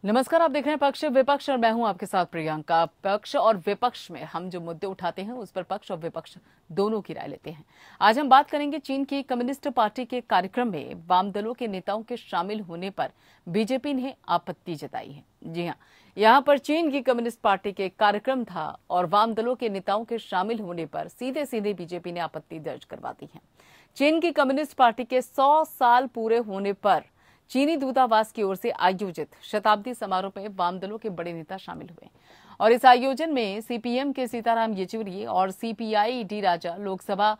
नमस्कार, आप देख रहे हैं पक्ष विपक्ष और मैं हूं आपके साथ प्रियंका। पक्ष और विपक्ष में हम जो मुद्दे उठाते हैं उस पर पक्ष और विपक्ष दोनों की राय लेते हैं। आज हम बात करेंगे चीन की कम्युनिस्ट पार्टी के कार्यक्रम में वाम दलों के नेताओं के शामिल होने पर बीजेपी ने आपत्ति जताई है। जी हां, यहां पर चीन की कम्युनिस्ट पार्टी के कार्यक्रम था और वाम दलों के नेताओं के शामिल होने पर सीधे सीधे बीजेपी ने आपत्ति दर्ज करवा दी है। चीन की कम्युनिस्ट पार्टी के 100 साल पूरे होने पर चीनी दूतावास की ओर से आयोजित शताब्दी समारोह में वाम दलों के बड़े नेता शामिल हुए और इस आयोजन में सीपीएम के सीताराम येचुरी और सीपीआई डी राजा, लोकसभा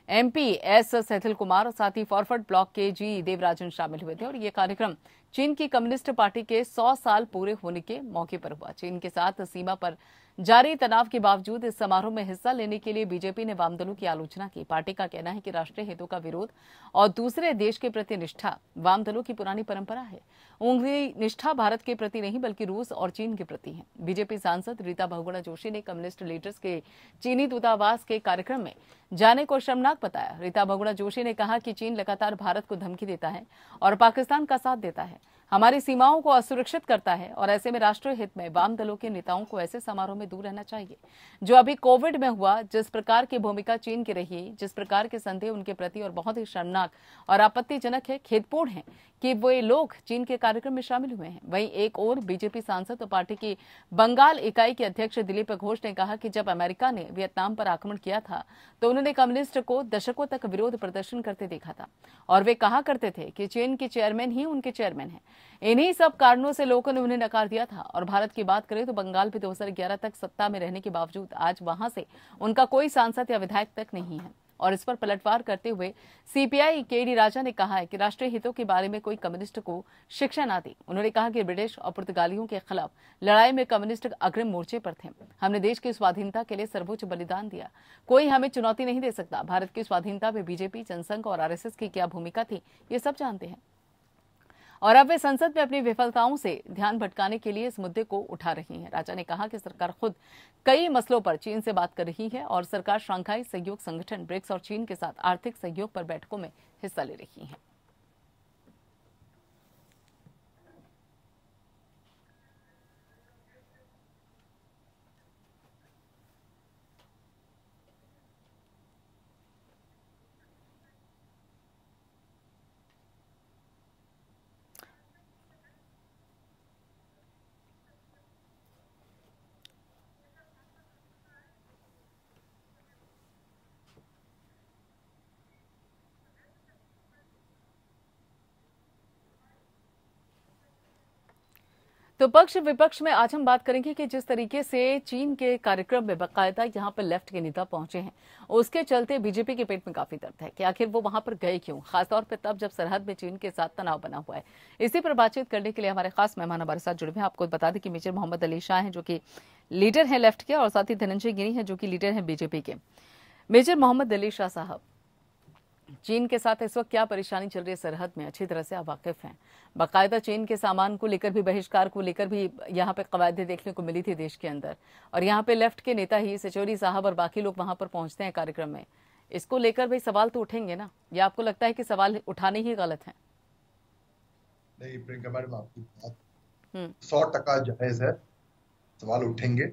एमपी एस सेथिल कुमार और साथ ही फॉरवर्ड ब्लॉक के जी देवराजन शामिल हुए थे। और ये कार्यक्रम चीन की कम्युनिस्ट पार्टी के 100 साल पूरे होने के मौके पर हुआ। चीन के साथ सीमा पर जारी तनाव के बावजूद इस समारोह में हिस्सा लेने के लिए बीजेपी ने वाम दलों की आलोचना की। पार्टी का कहना है कि राष्ट्रीय हितों का विरोध और दूसरे देश के प्रति निष्ठा वाम दलों की पुरानी परंपरा है। उनकी निष्ठा भारत के प्रति नहीं बल्कि रूस और चीन के प्रति है। बीजेपी सांसद रीता बहुगुणा जोशी ने कम्युनिस्ट लीडर्स के चीनी दूतावास के कार्यक्रम में जाने को शर्मनाक बताया। रीता बहुगुणा जोशी ने कहा कि चीन लगातार भारत को धमकी देता है और पाकिस्तान का साथ देता है, हमारी सीमाओं को असुरक्षित करता है और ऐसे में राष्ट्रीय हित में वाम दलों के नेताओं को ऐसे समारोह में दूर रहना चाहिए। जो अभी कोविड में हुआ, जिस प्रकार की भूमिका चीन की रही, जिस प्रकार के संदेह उनके प्रति और बहुत ही शर्मनाक और आपत्तिजनक है, खेदपूर्ण है कि वे लोग चीन के कार्यक्रम में शामिल हुए हैं। वहीं एक और बीजेपी सांसद और पार्टी की बंगाल इकाई के अध्यक्ष दिलीप घोष ने कहा कि जब अमेरिका ने वियतनाम पर आक्रमण किया था तो उन्होंने कम्युनिस्ट को दशकों तक विरोध प्रदर्शन करते देखा था और वे कहा करते थे कि चीन के चेयरमैन ही उनके चेयरमैन हैं। इन्हीं सब कारणों से लोगों ने उन्हें नकार दिया था। और भारत की बात करें तो बंगाल भी 2011 तक सत्ता में रहने के बावजूद आज वहां से उनका कोई सांसद या विधायक तक नहीं है। और इस पर पलटवार करते हुए सीपीआई के डी राजा ने कहा है कि राष्ट्रीय हितों के बारे में कोई कम्युनिस्ट को शिक्षा ना दी। उन्होंने कहा कि ब्रिटिश और पुर्तगालियों के खिलाफ लड़ाई में कम्युनिस्ट अग्रिम मोर्चे पर थे। हमने देश की स्वाधीनता के लिए सर्वोच्च बलिदान दिया, कोई हमें चुनौती नहीं दे सकता। भारत की स्वाधीनता में बीजेपी, जनसंघ और आरएसएस की क्या भूमिका थी, ये सब जानते हैं। और अब वे संसद में अपनी विफलताओं से ध्यान भटकाने के लिए इस मुद्दे को उठा रही हैं। राजा ने कहा कि सरकार खुद कई मसलों पर चीन से बात कर रही है और सरकार शंघाई सहयोग संगठन, ब्रिक्स और चीन के साथ आर्थिक सहयोग पर बैठकों में हिस्सा ले रही है। तो पक्ष विपक्ष में आज हम बात करेंगे कि जिस तरीके से चीन के कार्यक्रम में बाकायदा यहाँ पर लेफ्ट के नेता पहुंचे हैं, उसके चलते बीजेपी के पेट में काफी दर्द है कि आखिर वो वहां पर गए क्यों, खासतौर पर तब जब सरहद में चीन के साथ तनाव बना हुआ है। इसी पर बातचीत करने के लिए हमारे खास मेहमान हमारे साथ जुड़े हैं। आपको बता दें कि मेजर मोहम्मद अली शाह हैं जो कि लीडर हैं लेफ्ट के, और साथ ही धनंजय गिरी हैं जो कि लीडर हैं बीजेपी के। मेजर मोहम्मद अली शाह साहब, चीन के साथ इस वक्त क्या परेशानी चल रही है सरहद में, अच्छी तरह से आप वाकिफ हैं। बाकायदा चीन के सामान को लेकर भी, बहिष्कार को लेकर भी यहाँ पे कवायदें देखने को मिली थी देश के अंदर, और यहाँ पे लेफ्ट के नेता ही येचुरी साहब और बाकी लोग वहां पर पहुंचते हैं कार्यक्रम में। इसको लेकर भाई सवाल तो उठेंगे ना, या आपको लगता है कि सवाल उठाने ही गलत है? नहीं प्रियंका मैडम, आपकी बात 100% जायज है, सवाल उठेंगे,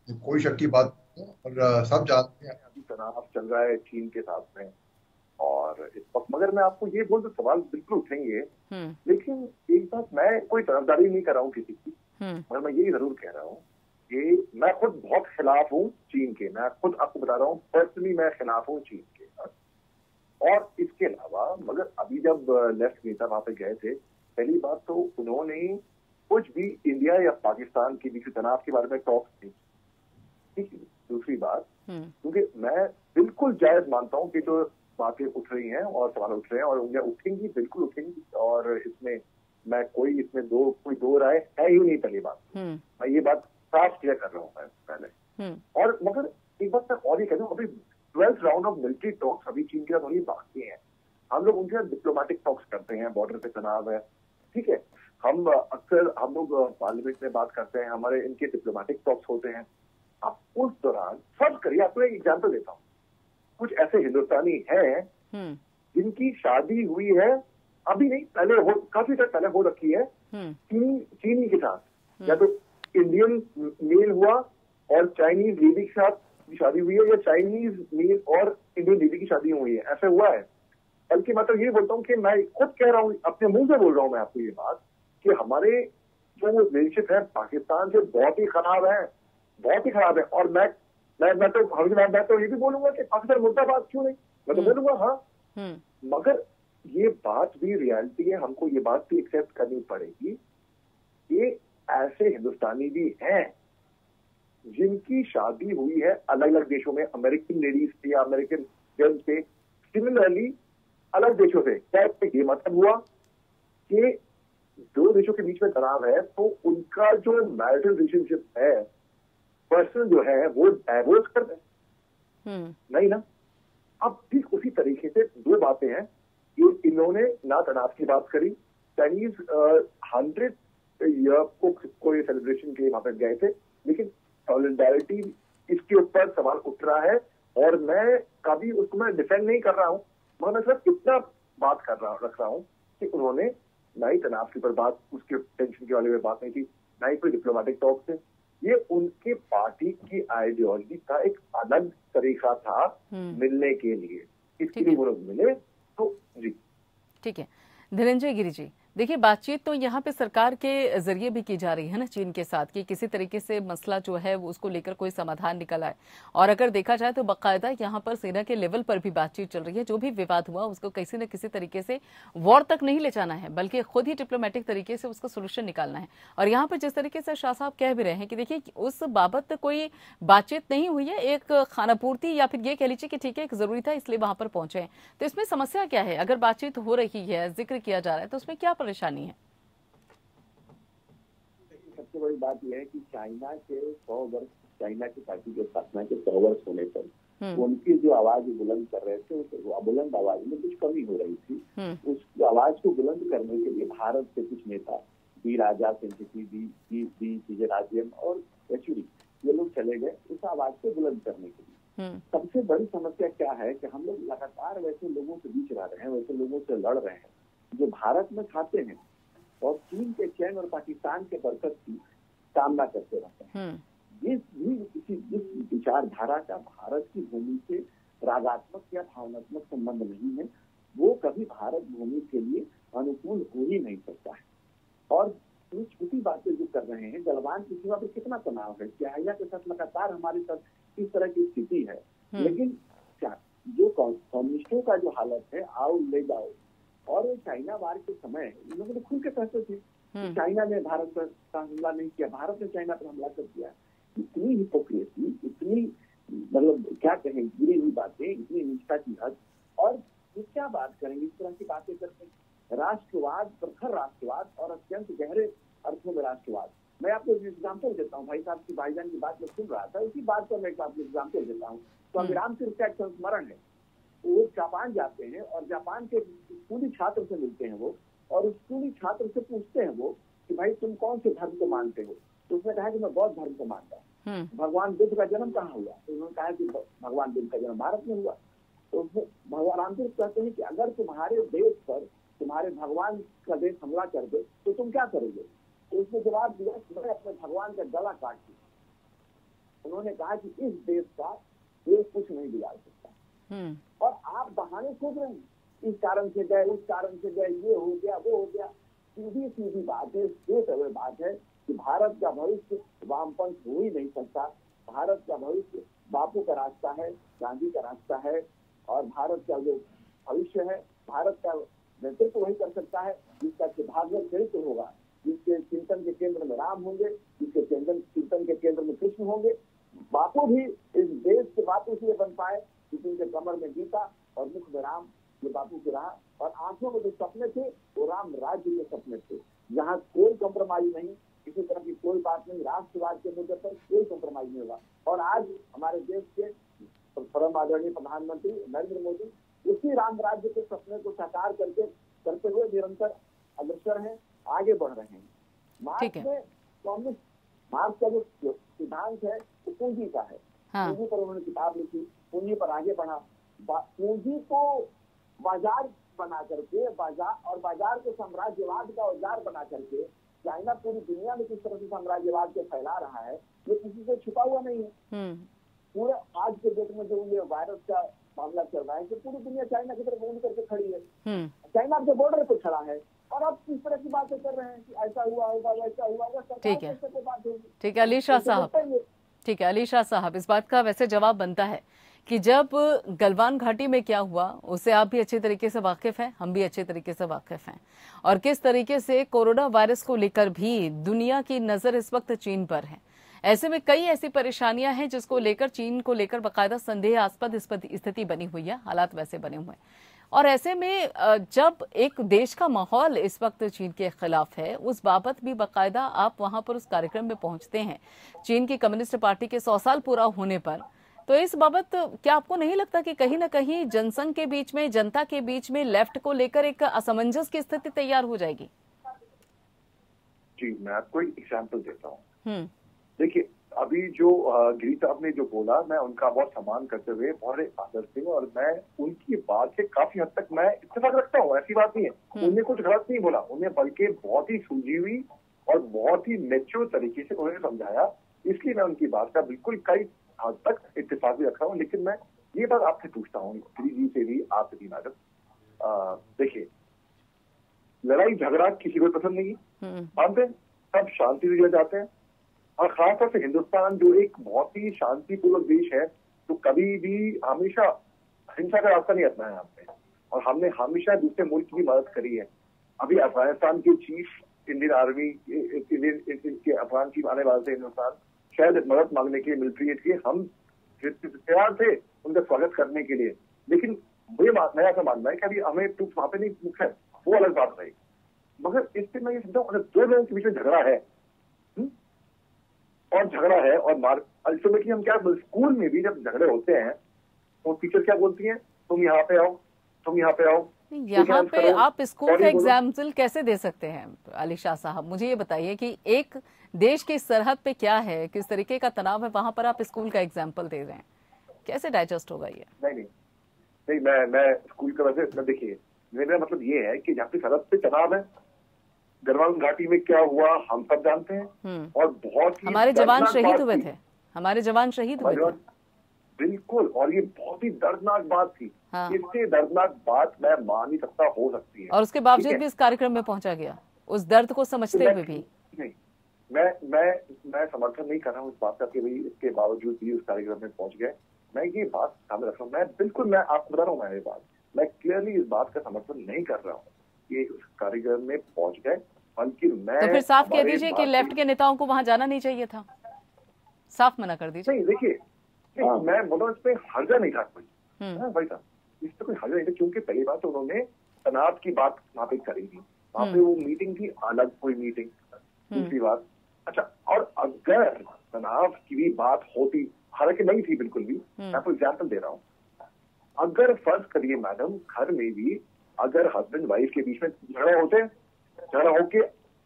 कोई शक की बात नहीं। और सब जानते हैं अभी तनाव चल रहा है चीन के साथ में और इस वक्त, मगर मैं आपको ये बोल, तो सवाल बिल्कुल उठेंगे। लेकिन एक बात, मैं कोई तरफदारी नहीं कर रहा हूँ किसी की, मगर मैं यही जरूर कह रहा हूँ कि मैं खुद बहुत खिलाफ हूँ चीन के। मैं खुद आपको बता रहा हूँ, पर्सनली मैं खिलाफ हूँ चीन के। और इसके अलावा, मगर अभी जब लेफ्ट नेता वहां पे गए थे, पहली बात तो उन्होंने कुछ भी इंडिया या पाकिस्तान के बीच तनाव के बारे में टॉक नहीं, ठीक है। दूसरी बात, क्योंकि मैं बिल्कुल जायज मानता हूँ कि जो बातें उठ रही हैं और सवाल उठ रहे हैं और उन्हें उठेंगी, बिल्कुल उठेंगी, और इसमें मैं कोई कोई दो राय है ही नहीं। पहली बात, मैं ये बात साफ क्लियर कर रहा हूँ मैं पहले। और मगर एक बात मैं और ये कह दूं, अभी 12th round of military talks अभी चीन के साथ होनी बाकी हैं। हम लोग उनके साथ डिप्लोमेटिक टॉक्स करते हैं, बॉर्डर पे तनाव है, ठीक है। हम लोग पार्लियामेंट में बात करते हैं, हमारे इनके डिप्लोमेटिक टॉक्स होते हैं। आप उस दौरान फर्ज करिए, आपको एक एग्जाम्पल देता हूँ, कुछ ऐसे हिंदुस्तानी हैं जिनकी शादी हुई है, अभी नहीं, पहले काफी टाइम पहले हो रखी है चीनी के साथ, या तो इंडियन मेल हुआ और चाइनीज लेडी के साथ शादी हुई है, या चाइनीज मेल और इंडियन लेडी की शादी हुई है, ऐसा हुआ है। बल्कि मैं तो ये बोलता हूँ कि मैं खुद कह रहा हूँ, अपने मुंह से बोल रहा हूँ मैं आपको ये बात, कि हमारे जो रिलेशनशिप है पाकिस्तान से बहुत ही खराब है, बहुत ही खराब है। और मैं तो ये भी बोलूंगा कि पाकिस्तान मुर्दाबाद क्यों नहीं, मैं तो बोलूंगा हाँ, मगर ये बात भी रियलिटी है, हमको ये बात भी एक्सेप्ट करनी पड़ेगी। ये ऐसे हिंदुस्तानी भी हैं जिनकी शादी हुई है अलग अलग देशों में, अमेरिकन लेडीज से या अमेरिकन गर्ल्स से, सिमिलरली अलग देशों से। क्या ये मतलब हुआ कि दो देशों के बीच में तनाव है तो उनका जो मैरिटल रिलेशनशिप है, पर्सन जो है, वो डाइवोर्स कर दे? नहीं ना। अब ठीक उसी तरीके से दो बातें हैं। इन्होंने ना तनाव की बात करी, चाइनीज 100 ईयर को ये सेलिब्रेशन के वहां पर गए थे, लेकिन सॉलिडारिटी इसके ऊपर सवाल उठ रहा है। और मैं कभी उसको मैं डिफेंड नहीं कर रहा हूं, मगर मैं सिर्फ इतना बात रख रहा हूं कि उन्होंने ना ही तनाव के ऊपर बात, उसके टेंशन के बारे में बात नहीं की, ना ही कोई डिप्लोमेटिक टॉक थे। ये उनके पार्टी की आइडियोलॉजी का एक अलग तरीका था मिलने के लिए, इसके लिए वो लोग मिले। तो जी ठीक है। धनंजय गिरी जी, देखिए बातचीत तो यहाँ पे सरकार के जरिए भी की जा रही है ना चीन के साथ, कि किसी तरीके से मसला जो है उसको लेकर कोई समाधान निकल आए। और अगर देखा जाए तो बाकायदा यहाँ पर सेना के लेवल पर भी बातचीत चल रही है। जो भी विवाद हुआ उसको किसी न किसी तरीके से वॉर तक नहीं ले जाना है, बल्कि खुद ही डिप्लोमेटिक तरीके से उसका सोल्यूशन निकालना है। और यहाँ पर जिस तरीके से शाह साहब कह भी रहे हैं कि देखिए उस बाबत कोई बातचीत नहीं हुई है, एक खानापूर्ति या फिर ये कह लीजिए कि ठीक है एक जरूरी था इसलिए वहां पर पहुंचे हैं। तो इसमें समस्या क्या है? अगर बातचीत हो रही है, जिक्र किया जा रहा है, तो उसमें क्या परेशानी है? सबसे बड़ी बात यह है कि चाइना के 100 वर्ष, चाइना की पार्टी के स्थापना के 100 वर्ष होने पर उनकी जो आवाज बुलंद कर रहे थे, उस बुलंद आवाज में कुछ कमी हो रही थी। उस आवाज को बुलंद करने के लिए भारत के कुछ नेता, बी राजा, विजयराजेन और येचुरी, ये लोग चले गए उस आवाज को बुलंद करने के लिए। सबसे बड़ी समस्या क्या है कि हम लोग लगातार वैसे लोगों के बीच रह रहे हैं, वैसे लोगों से लड़ रहे हैं जो भारत में खाते हैं और चीन के चैन और पाकिस्तान के बरकत की कामना करते रहते हैं। जिस विचारधारा का भारत की भूमि से रागात्मक या भावनात्मक संबंध नहीं है, वो कभी भारत भूमि के लिए अनुकूल हो ही नहीं सकता है। और छोटी बातें जो कर रहे हैं, गलवान की सीमा पर कितना तनाव है, चाइना के साथ लगातार हमारे साथ इस तरह की स्थिति है। लेकिन जो कम्युनिस्टों का जो हालत है, आओ ले जाओ, और चाइना वार के समय इन लोगों ने खुल के कहते थे कि चाइना ने भारत पर हमला नहीं किया, भारत ने चाइना पर हमला कर दिया। इतनी हिपोक्रेसी, इतनी मतलब क्या कहें, गिरी हुई बातें, इतनी निष्ठा की हद। और ये क्या बात करेंगे इस तरह की बातें करते? राष्ट्रवाद, प्रखर राष्ट्रवाद और अत्यंत गहरे अर्थों में राष्ट्रवाद। मैं आपको एग्जाम्पल देता हूँ, भाई साहब की भाईजान की बात में सुन रहा था, उसी बात पर मैं आपको एग्जाम्पल देता हूँ। स्वामी रामतीर्थ का एक संस्मरण है। वो जापान जाते हैं और जापान के स्कूली छात्र से मिलते हैं वो, और उस स्कूली छात्र से पूछते हैं वो कि भाई तुम कौन से धर्म को मानते हो? तो उसने कहा कि मैं बौद्ध धर्म को मानता हूँ। भगवान बुद्ध का जन्म कहाँ हुआ? तो उन्होंने कहा कि भगवान बुद्ध का जन्म भारत में हुआ। तो भगवान रामतीर्थ कहते हैं कि अगर तुम्हारे देश पर तुम्हारे भगवान का देश हमला कर दे तो तुम क्या करोगे? तो उसने जवाब दिया कि मैं अपने भगवान का गला काट दूं। उन्होंने कहा कि इस देश का देश कुछ नहीं बिगाड़ सकता। और आप बहाने खोज रहे हैं, इस कारण से गए, उस कारण से गए, ये हो गया, वो हो गया। सीधी सीधी बात है, स्ट्रेट अवे बात है कि भारत का भविष्य वामपंथ हो ही नहीं सकता। भारत का भविष्य बापू का रास्ता है, गांधी का रास्ता है। और भारत का जो भविष्य है, भारत का नेतृत्व वही कर सकता है जिसका भागवत चरित्र होगा, जिसके चिंतन के केंद्र में राम होंगे, जिसके चिंतन के केंद्र में कृष्ण होंगे। बापू भी इस देश के बापू इसलिए बन पाए क्योंकि उनके कमर में गीता और मुख में राम, ये बापू के रहा। और आंखों में जो सपने थे वो राम राज्य के सपने थे, जहाँ कोई कॉम्प्रोमाइज नहीं, किसी तरह की कोई बात नहीं, राष्ट्रवाद के मुद्दे पर कोई कॉम्प्रोमाइज नहीं होगा। और आज हमारे देश के परम आदरणीय प्रधानमंत्री नरेंद्र मोदी उसी राम राज्य के सपने को साकार करते हुए निरंतर अग्रसर हैं, आगे बढ़ रहे हैं। मार्क्स में कम्युनिस्ट मार्क्स का जो सिद्धांत है वो पूंजी का है। पूंजी पर उन्होंने किताब लिखी, पूंजी पर आगे बढ़ा। पूंजी को बाजार बना करके, बाजार को साम्राज्यवाद का औजार बना करके चाइना पूरी दुनिया में किस तरह से साम्राज्यवाद को फैला रहा है ये किसी से छुपा हुआ नहीं है। पूरे आज के डेट में जो ये वायरस का मामला चल रहा है कि पूरी दुनिया चाइना की तरफ मुंह करके खड़ी है। चाइना के बॉर्डर पे खड़ा है और आप किस तरह की बातें कर रहे हैं कि ऐसा हुआ होगा वैसा हुआ होगा। ठीक है, ठीक है अली शाह साहब, ठीक है अली शाह साहब, इस बात का वैसे जवाब बनता है कि जब गलवान घाटी में क्या हुआ उससे आप भी अच्छे तरीके से वाकिफ हैं, हम भी अच्छे तरीके से वाकिफ हैं, और किस तरीके से कोरोना वायरस को लेकर भी दुनिया की नजर इस वक्त चीन पर है। ऐसे में कई ऐसी परेशानियां हैं जिसको लेकर चीन को लेकर बाकायदा संदेहास्पद स्थिति बनी हुई है, हालात वैसे बने हुए हैं। और ऐसे में जब एक देश का माहौल इस वक्त चीन के खिलाफ है, उस बाबत भी बाकायदा आप वहां पर उस कार्यक्रम में पहुंचते हैं चीन की कम्युनिस्ट पार्टी के 100 साल पूरा होने पर, तो इस बाबत क्या आपको नहीं लगता कि कहीं ना कहीं जनसंघ के बीच में, जनता के बीच में लेफ्ट को लेकर एक असमंजस की स्थिति तैयार हो जाएगी? जी, मैं आपको एक एग्जाम्पल देता हूँ। देखिए, अभी जो गिरी साहब ने जो बोला, मैं उनका बहुत सम्मान करते हुए, बहुत आदर से, और मैं उनकी बात से काफी हद तक मैं इत्तेफाक रखता हूँ, ऐसी बात नहीं है। उन्हें कुछ गलत नहीं बोला, उन्हें बल्कि बहुत ही सुलझी हुई और बहुत ही मैच्योर तरीके से उन्होंने समझाया, इसलिए मैं उनकी बात का बिल्कुल कई हद तक इत्तेफाक भी रख रहा हूँ। लेकिन मैं ये बात आपसे पूछता हूँ, गिरी जी से भी, आपसे भी मैडम, देखिए, लड़ाई झगड़ा किसी को पसंद नहीं, मानते हैं, सब शांति से जाते हैं, और खासतौर से हिंदुस्तान जो एक बहुत ही शांतिपूर्वक देश है, तो कभी भी हमेशा हिंसा का रास्ता नहीं अपनाया हमने, और हमने हमेशा दूसरे मुल्क की मदद करी है। अभी अफगानिस्तान के चीफ इंडियन आर्मी के अफगान चीफ आने वाले थे हिंदुस्तान, शायद मदद मांगने के लिए, मिलिट्री एड के, हम तैयार थे उनका स्वागत करने के लिए। लेकिन मुझे मेरा ऐसा मानना है कि अभी हमें ट्रूप वहां पे नहीं मुख्य है, वो अलग बात रही। मगर इससे मैं ये समझा, अगर दो लोगों के बीच में झगड़ा है और अल्टीमेटली हम क्या, स्कूल में भी जब झगड़े होते हैं तो टीचर क्या बोलती हैं, तुम यहाँ पे आओ, तुम यहाँ पे आओ। यहाँ पे आप स्कूल का एग्जाम्पल कैसे दे सकते हैं अली शाह साहब? मुझे ये बताइए कि एक देश की सरहद पे क्या है, किस तरीके का तनाव है, वहां पर आप स्कूल का एग्जाम्पल दे रहे हैं, कैसे डाइजेस्ट होगा ये? नहीं, मैं स्कूल का वैसे, देखिए, मेरा मतलब ये है कि जहाँ पे सरहद पे तनाव है, गलवान घाटी में क्या हुआ हम सब जानते हैं, और बहुत ही हमारे जवान शहीद हुए थे, हमारे जवान शहीद हुए थे, बिल्कुल, और ये बहुत ही दर्दनाक बात थी। हाँ। इससे दर्दनाक बात मैं मान नहीं सकता हो सकती है, और उसके बावजूद भी इस कार्यक्रम में पहुंचा गया, उस दर्द को समझते हुए भी। नहीं, मैं समर्थन नहीं कर रहा हूँ इस बात का कि भाई इसके बावजूद भी उस कार्यक्रम में पहुंच गए। मैं ये बात सामने रख रहा हूँ, मैं आपको बता रहा हूँ, मैं क्लियरली इस बात का समर्थन नहीं कर रहा हूँ कि उस कार्यक्रम में पहुंच गए, बल्कि मैं तो फिर साफ कह दीजिए कि लेफ्ट के नेताओं को वहां जाना नहीं चाहिए था, साफ मना कर दीजिए। नहीं, देखिए, मैं बोला इस पे हर्जा नहीं था कोई, भाई साहब, इस पे कोई हर्जा नहीं था, क्योंकि पहली बात तो उन्होंने तनाव की बात वहां पे करी थी, वहां पे वो मीटिंग थी, अलग कोई मीटिंग। दूसरी बात, अच्छा, और अगर तनाव की भी बात होती, हालांकि नहीं थी बिल्कुल भी, मैं आपको एग्जाम्पल दे रहा हूँ, अगर फर्ज करिए मैडम, घर में भी अगर हस्बैंड वाइफ के बीच में झगड़ा होके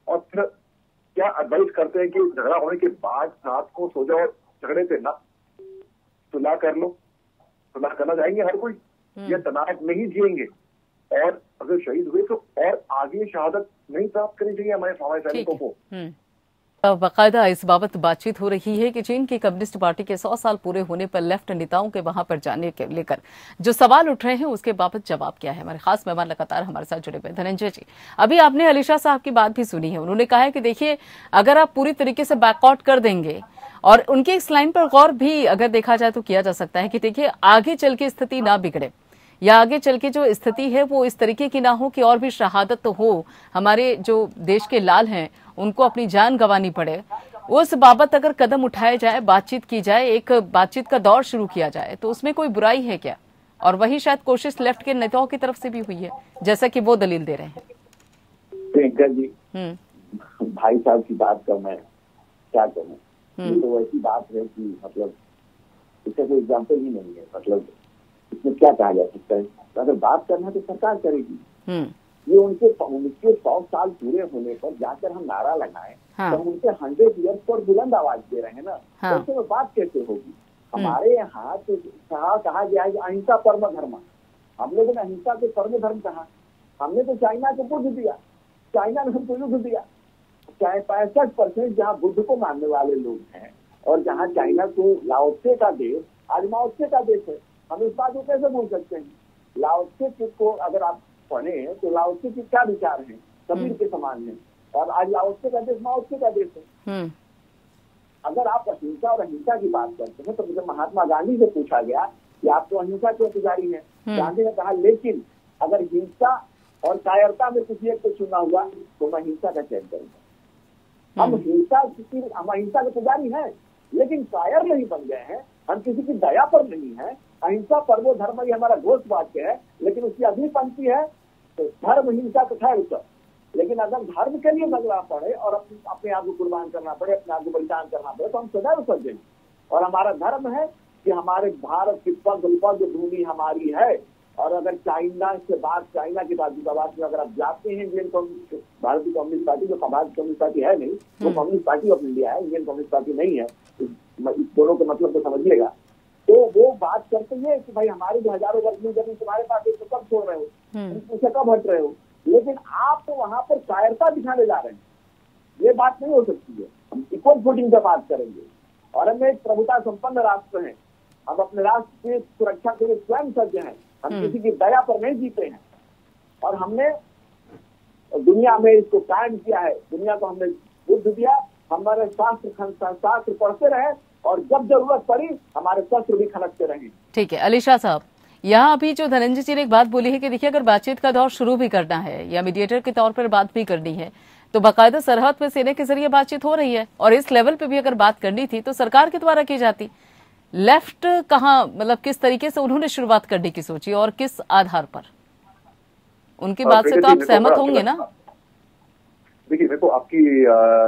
और फिर क्या एडवाइस करते हैं कि झगड़ा होने के बाद रात को सो जाओ, झगड़े से ना सुलह कर लो, सुलह करना चाहेंगे हर कोई, या तनाव में ही जिएंगे, और अगर शहीद हुए तो और आगे शहादत नहीं प्राप्त करनी चाहिए हमारे सैनिकों को। बाकायदा इस बाबत बातचीत हो रही है कि चीन की कम्युनिस्ट पार्टी के 100 साल पूरे होने पर लेफ्ट नेताओं के वहां पर जाने के लेकर जो सवाल उठ रहे हैं उसके बाबत जवाब क्या है। हमारे खास मेहमान लगातार हमारे साथ जुड़े हुए। धनंजय जी, अभी आपने अली शाह साहब की बात भी सुनी है, उन्होंने कहा है कि देखिए, अगर आप पूरी तरीके से बैकआउट कर देंगे, और उनकी इस लाइन पर गौर भी अगर देखा जाए तो किया जा सकता है कि देखिए, आगे चल के स्थिति ना बिगड़े, या आगे चल के जो स्थिति है वो इस तरीके की ना हो कि और भी शहादत तो हो, हमारे जो देश के लाल हैं उनको अपनी जान गंवानी पड़े, उस बाबत अगर कदम उठाए जाए, बातचीत की जाए, एक बातचीत का दौर शुरू किया जाए, तो उसमें कोई बुराई है क्या? और वही शायद कोशिश लेफ्ट के नेताओं की तरफ से भी हुई है, जैसा कि वो दलील दे रहे हैं। प्रियंका जी, भाई साहब की बात का मैं क्या कहूँ, ये तो वैसी बात है कि मतलब इसका कोई एग्जाम्पल ही नहीं है, मतलब इसमें क्या कहा जा सकता है। अगर बात करना है तो सरकार करेगी, ये उनके 100 साल पूरे होने पर जाकर हम नारा लगाएं, तो हम उनके 100 ईयर्स पर बुलंद आवाज दे रहे हैं ना, तो उसमें बात कैसे होगी? हमारे यहाँ तो कहा गया है कि अहिंसा परम धर्म, हम लोगों ने अहिंसा के परम धर्म कहा, हमने तो चाइना को बुद्ध दिया, चाइना ने हमको युद्ध दिया, 65% जहाँ बुद्ध को मानने वाले लोग हैं और जहाँ चाइना को लाओत्से का देश आज माओत्से का देश है, हम इस बात को कैसे भूल सकते हैं? लाओत्से को अगर आप पढ़े तो लाओत्से के क्या विचार हैं, कबीर के समान है, और आज लाओत्से का देश माओत्से का देश है। अगर आप अहिंसा और अहिंसा की बात करते हैं तो मुझे महात्मा गांधी से पूछा गया कि आप तो अहिंसा के पुजारी हैं। गांधी ने कहा लेकिन अगर हिंसा और कायरता में किसी एक को चुना हुआ तो मैं हिंसा का चयन करूंगा। हम अहिंसा के पुजारी हैं लेकिन कायर नहीं बन गए हैं, हम किसी की दया पर नहीं है। अहिंसा परमो धर्म ये हमारा घोष वाक्य है, लेकिन उसकी अगली पंक्ति है तो धर्म हिंसा तथा उत्तर। लेकिन अगर धर्म के लिए बदलना पड़े और अपने आप को कुर्बान करना पड़े, अपने आप को बलिदान करना पड़े तो हम सदैव सज्जन। और हमारा धर्म है कि हमारे भारत की पग भूमि हमारी है। और अगर चाइना की दूतावास में अगर आप जाते हैं, इंडियन कम्युनिस्ट भारतीय कम्युनिस्ट पार्टी जो भारतीय कम्युनिस्ट पार्टी है नहीं, वो कम्युनिस्ट पार्टी ऑफ इंडिया है, इंडियन कम्युनिस्ट पार्टी नहीं है, इस दोनों के मतलब को समझिएगा। तो वो बात करते हैं कि भाई हमारी जो हजारों वर्ग में जमीन तुम्हारे पास है तो कब छोड़ रहे हो, उसे कब हट रहे हो, लेकिन आप तो वहां पर कायरता दिखाने जा रहे हैं। ये बात नहीं हो सकती है। हम इक्वल फुटिंग पे बात करेंगे और हम एक प्रभुता संपन्न राष्ट्र हैं। हम अपने राष्ट्र की सुरक्षा के लिए स्वयं सज्ज हैं। हम किसी की दया पर नहीं जीते हैं और हमने दुनिया में इसको कायम किया है। दुनिया को हमने बुद्ध दिया, हमारे शास्त्र पढ़ते रहे और जब जरूरत पड़ी हमारे शस्त्र भी खनकते रहे। ठीक है अली शाह साहब, यहाँ अभी जो धनंजय जी ने एक बात बोली है कि देखिए अगर बातचीत का दौर शुरू भी करना है या मीडिएटर के तौर पर बात भी करनी है तो बाकायदा सरहद पे सेना के जरिए बातचीत हो रही है और इस लेवल पे भी अगर बात करनी थी तो सरकार के द्वारा की जाती। लेफ्ट कहाँ, मतलब किस तरीके से उन्होंने शुरुआत करने की सोची और किस आधार पर? उनकी बात से तो आप सहमत होंगे ना? देखिए मेरे को आपकी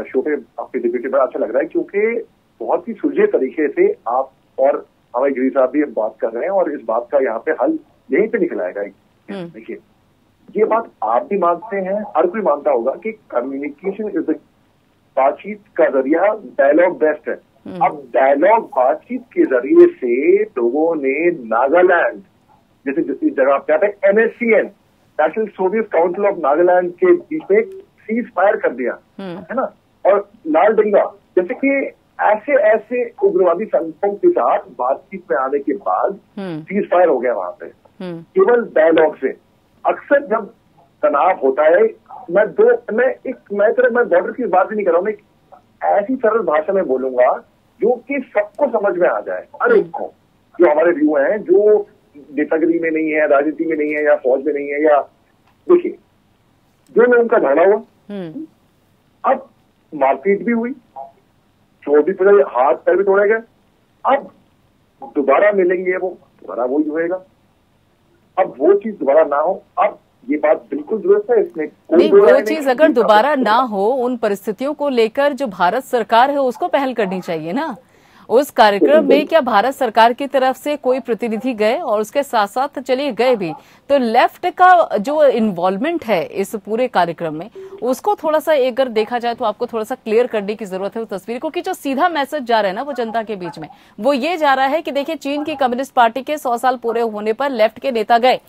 शो पे आपकी डिबेट बड़ा अच्छा लग रहा है क्योंकि बहुत ही सुलझे तरीके से आप और हमारे गिरी साहब भी बात कर रहे हैं और इस बात का यहाँ पे हल यहीं पे निकल आएगा। देखिए ये बात आप भी मानते हैं, हर कोई मानता होगा कि कम्युनिकेशन इज बातचीत का जरिया डायलॉग बेस्ट है। अब डायलॉग बातचीत के जरिए से लोगों ने नागालैंड जैसे जिस जगह आप कहते हैं NSCN national Soviet council of Nagaland के बीच में सीज फायर कर दिया है ना, और लाल डंगा जैसे कि ऐसे उग्रवादी संगठनों के साथ बातचीत में आने के बाद सीज फायर हो गया वहां पे केवल डायलॉग से। अक्सर जब तनाव होता है मैं बॉर्डर की बात भी नहीं कर रहा हूँ, मैं ऐसी सरल भाषा में बोलूंगा जो कि सबको समझ में आ जाए, हर एक को, जो हमारे व्यू हैं, जो नेतागिरी में नहीं है, राजनीति में नहीं है या फौज में नहीं है, या देखिए जो लोगों का झगड़ा हुआ, अब मारपीट भी हुई, चोट भी पड़े, हाथ पैर भी तोड़े गए, अब दोबारा मिलेंगे वो दोबारा वही होएगा। अब वो चीज दोबारा ना हो, अब ये बात बिल्कुल दुरुस्त है, इसमें नहीं, वो चीज अगर दोबारा ना हो, उन परिस्थितियों को लेकर जो भारत सरकार है उसको पहल करनी चाहिए ना। उस कार्यक्रम में क्या भारत सरकार की तरफ से कोई प्रतिनिधि गए और उसके साथ साथ चलिए गए भी तो लेफ्ट का जो इन्वॉल्वमेंट है इस पूरे कार्यक्रम में उसको थोड़ा सा अगर देखा जाए तो आपको थोड़ा सा क्लियर करने की जरूरत है उस तस्वीर को, कि जो सीधा मैसेज जा रहा है ना वो जनता के बीच में वो ये जा रहा है कि देखिए चीन की कम्युनिस्ट पार्टी के 100 साल पूरे होने पर लेफ्ट के नेता गए,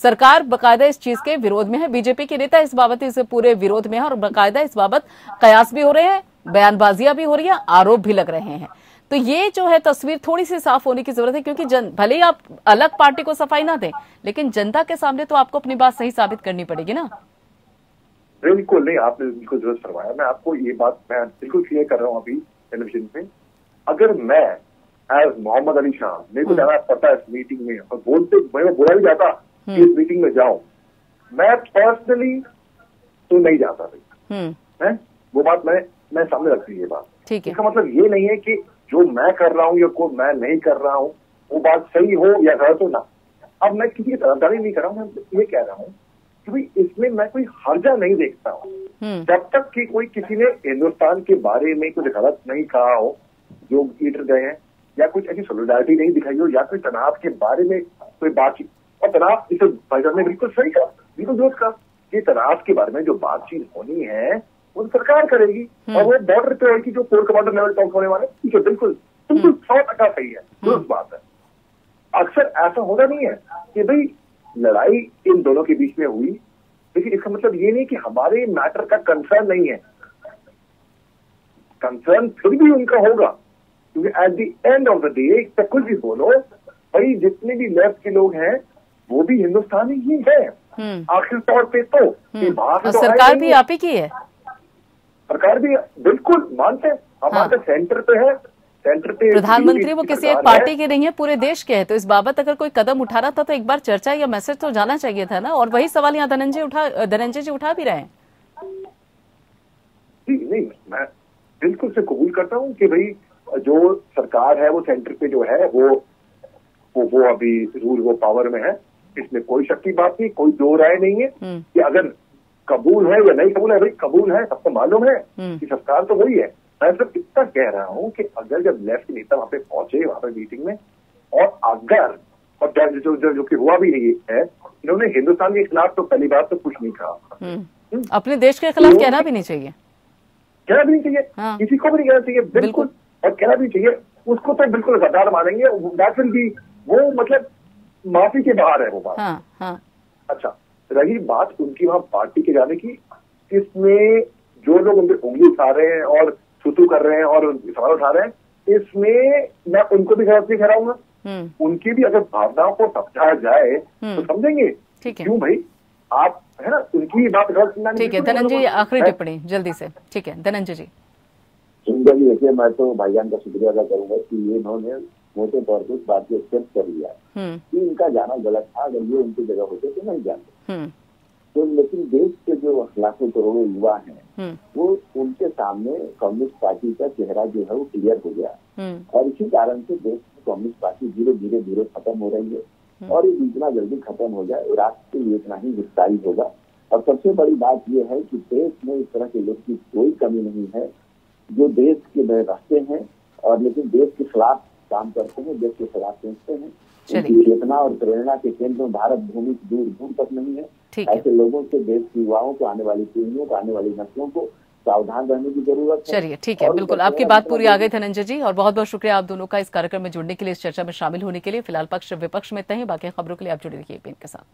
सरकार बकायदा इस चीज के विरोध में है, बीजेपी के नेता इस बाबत इस पूरे विरोध में है और बकायदा इस बाबत कयास भी हो रहे हैं, बयानबाजियां भी हो रही है, आरोप भी लग रहे हैं। तो ये जो है तस्वीर थोड़ी सी साफ होने की जरूरत है क्योंकि भले ही आप अलग पार्टी को सफाई ना दें लेकिन जनता के सामने तो आपको अपनी बात सही साबित करनी पड़ेगी ना। बिल्कुल नहीं, आपने बिल्कुल जरूरत फरमाया। मैं आपको ये बात मैं बिल्कुल क्लियर कर रहा हूँ अभी टेलीविजन पे। अगर मैं एज मोहम्मद अली शाह मेरे को जाना पड़ता है इस मीटिंग में और मैं बोला भी जाता कि इस मीटिंग में जाऊं, मैं पर्सनली तो नहीं जाता भाई, वो बात मैं सामने रखती हूँ। ये बात ठीक है, इसका मतलब ये नहीं है कि जो मैं कर रहा हूँ या को मैं नहीं कर रहा हूँ वो बात सही हो या गलत हो ना। अब मैं किसी की तरफदारी नहीं कर रहा हूँ, मैं ये कह रहा हूँ कि भाई इसमें मैं कोई हर्जा नहीं देखता हूँ जब तक कि कोई किसी ने हिंदुस्तान के बारे में कुछ गलत नहीं कहा हो, जो लीडर गए हैं, या कुछ ऐसी सोलिडारिटी नहीं दिखाई हो, या कोई तनाव के बारे में कोई बातचीत। और तनाव इसे भाईजान ने बिल्कुल सही कहा, बिल्कुल दोस्त कहा कि तनाव के बारे में जो बातचीत होनी है वो सरकार करेगी और वो बॉर्डर पे होगी, जो कोर कमांडर लेवल टॉक होने वाले, ठीक है, बिल्कुल 100% सही है, दुरुस्त बात है। अक्सर ऐसा होना नहीं है कि भाई लड़ाई इन दोनों के बीच में हुई, लेकिन इसका मतलब ये नहीं कि हमारे मैटर का कंसर्न नहीं है। कंसर्न फिर भी उनका होगा, क्योंकि at the end of the day कुछ भी बोलो भाई, जितने भी लेफ्ट के लोग हैं वो भी हिंदुस्तानी ही है आखिर तौर पे। तो और सरकार भी आप ही की है, सरकार भी बिल्कुल मानते हैं, हमारे सेंटर पे है, सेंटर पे प्रधानमंत्री वो किसी एक पार्टी के नहीं है, पूरे देश के है। तो इस बाबत अगर कोई कदम उठा रहा था तो एक बार चर्चा या मैसेज तो जाना चाहिए था ना। और वही सवाल यहाँ धनंजय जी उठा भी रहे हैं। नहीं, मैं बिल्कुल से कबूल करता हूँ कि भाई जो सरकार है वो सेंटर पे जो है वो अभी रूल वो पावर में है, इसमें कोई शक की बात नहीं, कोई दो राय नहीं है कि अगर कबूल है या नहीं कबूल है। भाई कबूल है, सबको मालूम है कि सरकार तो वही है। मैं सिर्फ इतना कह रहा हूँ कि अगर जब लेफ्ट के नेता वहां पे पहुंचे, वहां पे मीटिंग में, और अगर और जो कि हुआ भी नहीं है, इन्होंने हिंदुस्तान के खिलाफ तो पहली बात तो कुछ नहीं कहा, अपने देश के खिलाफ कहना भी नहीं चाहिए, कहना भी नहीं चाहिए, किसी को भी नहीं कहना चाहिए, बिल्कुल। और कहना भी चाहिए उसको तो बिल्कुल गद्दार मानेंगे, दैट विल बी, वो मतलब माफी के बाहर है वो बात। हाँ। अच्छा, रही बात उनकी वहां पार्टी के जाने की, इसमें जो लोग उनके उंगली उठा रहे हैं और सुतू कर रहे हैं और सवाल उठा रहे हैं, इसमें मैं उनको भी गलत नहीं ठहराऊंगा। उनकी भी अगर भावनाओं को समझाया जाए तो समझेंगे। ठीक है, क्यों भाई, आप है ना, उनकी बात गलत नहीं। ठीक है धनंजय, आखिरी टिप्पणी जल्दी से। ठीक है धनंजय जी। सुंदर जी, देखिए मैं तो भाईजान का शुक्रिया अदा करूंगा कि ये इन्होंने मोटे तौर पर इस बात को एक्सेप्ट कर लिया कि इनका जाना गलत था, अगर ये उनकी जगह होते तो नहीं जाते। तो लेकिन देश के जो लाखों करोड़ों युवा हैं वो उनके सामने कम्युनिस्ट पार्टी का चेहरा जो है वो क्लियर हो गया, और इसी कारण से देश की कम्युनिस्ट पार्टी धीरे धीरे खत्म हो रही है। और ये जितना जल्दी खत्म हो जाए राष्ट्र के लिए इतना ही विस्तारित होगा। और सबसे बड़ी बात यह है कि देश में इस तरह के लोग की कोई कमी नहीं है जो देश के रहते हैं और लेकिन देश के खिलाफ काम करते हैं, देश के खिलाफ सोचते हैं। उनकी चेतना और प्रेरणा के केंद्र में भारत भूमि दूर दूर तक नहीं है। ऐसे लोगों से देश की युवाओं को, आने वाली पीढ़ियों को, आने वाली नस्लों को सावधान रहने की जरूरत है। चलिए ठीक है, बिल्कुल आपकी बात पूरी आ गई धनंजय जी, और बहुत बहुत शुक्रिया आप दोनों का इस कार्यक्रम में जुड़ने के लिए, इस चर्चा में शामिल होने के लिए। फिलहाल पक्ष विपक्ष में इतना ही, बाकी खबरों के लिए आप जुड़े रहिए एबीएन के साथ।